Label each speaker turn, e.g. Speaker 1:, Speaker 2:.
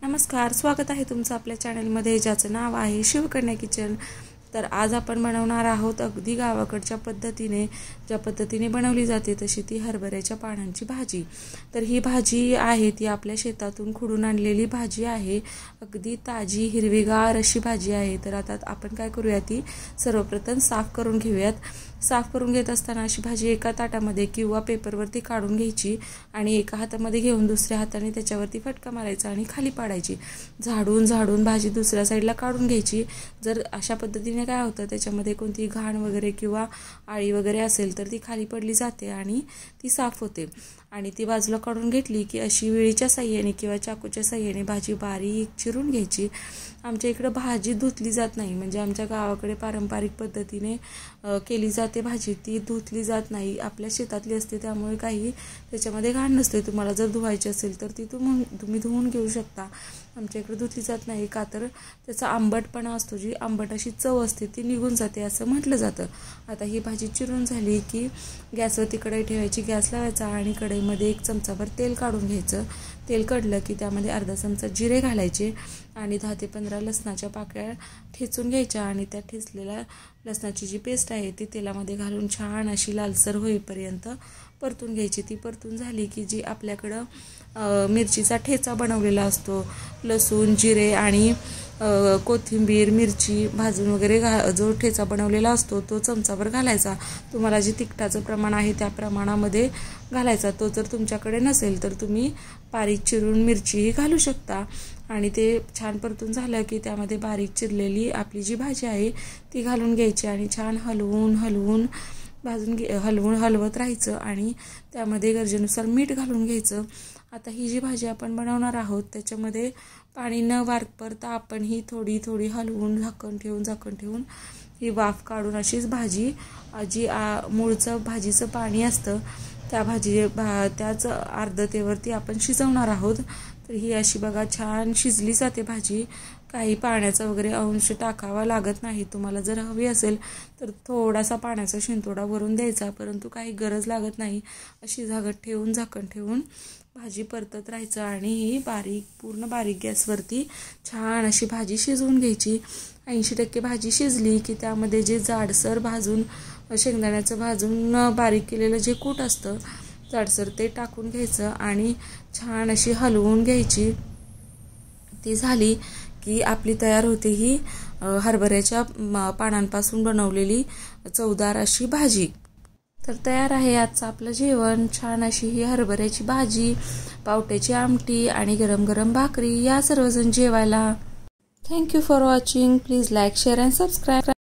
Speaker 1: नमस्कार, स्वागत आहे तुमचं आपल्या चॅनलमध्ये ज्याचं नाव आहे शिवकन्या किचन। तर आज आपण बनवणार आहोत अगदी गावाकडच्या पद्धतीने, ज्या पद्धतीने बनवली जाते तशी ती हरभऱ्याच्या पानांची भाजी। तर ही भाजी आहे ती आपल्या शेतातून खुडून आणलेली भाजी आहे, अगदी ताजी हिरवीगार अशी भाजी आहे। तर आता आपण काय करूया, ती सर्वप्रथम साफ करून घेऊयात। साफ करून घेत असताना अशी भाजी एका ताटामध्ये किंवा पेपरवरती काढून घ्यायची आणि एका हातामध्ये घेऊन दुसऱ्या हाताने त्याच्यावरती फटका मारायचा आणि खाली पाडायची। झाडून झाडून भाजी दुसऱ्या साईडला काढून घ्यायची। जर अशा पद्धतीने काय होतं, त्याच्यामध्ये कोणती घाण वगैरे किंवा आळी वगैरे असेल तर ती खाली पडली जाते आणि ती साफ होते। आणि ती बाजूला काढून घेतली की अशी विळीच्या साहाय्याने किंवा चाकूच्या साहाय्याने भाजी बारीक चिरून घ्यायची। आमच्या इकडे भाजी धुतली जात नाही, म्हणजे आमच्या गावाकडे पारंपरिक पद्धतीने केली जाते भाजी, ती धुतली जात नाही। आपल्या शेतातली असते त्यामुळे काही त्याच्यामध्ये घाण नसते। तुम्हाला जर धुवायची असेल तर ती तुम्ही धुवून घेऊ शकता। आमच्या इकडे धुतली जात नाही, का तर त्याचा आंबटपणा असतो, जी आंबट अशी चव असते ती निघून जाते असं म्हटलं जातं। आता ही भाजी चिरून झाली की गॅसवरती कढई ठेवायची, गॅस लावायचा आणि कढईमध्ये 1 चमचाभर तेल काढून घ्यायचं। तेल कढलं की त्यामध्ये अर्धा चमचा जिरे घालायचे आणि 10 ते 15 लसणाच्या पाकळ्या ठेचून घ्यायच्या आणि त्या ठेचलेल्या लसणाची जी पेस्ट आहे ती तेलामध्ये घालून छान अशी लालसर होईपर्यंत परतून घ्यायची। ती परतून झाली की जी आपल्याकडं मिरचीचा ठेचा बनवलेला असतो, लसूण जिरे आणि कोथिंबीर मिरची भाजून वगैरे जो ठेचा बनवलेला असतो तो चमचाभर घालायचा। तुम्हाला जे तिखटाचं प्रमाण आहे त्या प्रमाणामध्ये घालायचा। तो जर तुमच्याकडे नसेल तर तुम्ही बारीक चिरून मिरचीही घालू शकता। आणि ते छान परतून झालं की त्यामध्ये बारीक चिरलेली आपली जी भाजी आहे ती घालून घ्यायची आणि छान हलवून हलवत राहायचं आणि त्यामध्ये गरजेनुसार मीठ घालून घ्यायचं। आता ही जी भाजी आपण बनवणार आहोत त्याच्यामध्ये पाणी न वापरता आपण ही थोडी हलवून झाकण ठेवून ही वाफ काढून अशीच भाजी जी मूळचं भाजीचं पाणी असतं त्याच आर्द्रतेवरती आपण शिजवणार आहोत। तर ही अशी बघा छान शिजली जाते भाजी, काही पाण्याचा वगैरे अंश टाकावा लागत नाही। तुम्हाला जर हवी असेल तर थोडासा पाण्याचा शिंतोडा वरून द्यायचा, परंतु काही गरज लागत नाही। अशी झाकण ठेवून भाजी परतत राहायचं आणि ही पूर्ण बारीक गॅसवरती छान अशी भाजी शिजवून घ्यायची। 80% भाजी शिजली की त्यामध्ये जे जाडसर शेंगदाण्याचं भाजून बारीक केलेलं जे कूट असतं जाडसर ते टाकून घ्यायचं आणि छान अशी हलवून घ्यायची। ती झाली की आपली तयार होते ही हरभऱ्याच्या पानांपासून बनवलेली चवदार अशी भाजी। तर तयार आहे आजचं आपलं जेवण। छान अशी ही हरभऱ्याची भाजी, पावट्याची आमटी आणि गरम गरम भाकरी, या सर्वजण जेवायला। Thank you for watching. Please like share and subscribe.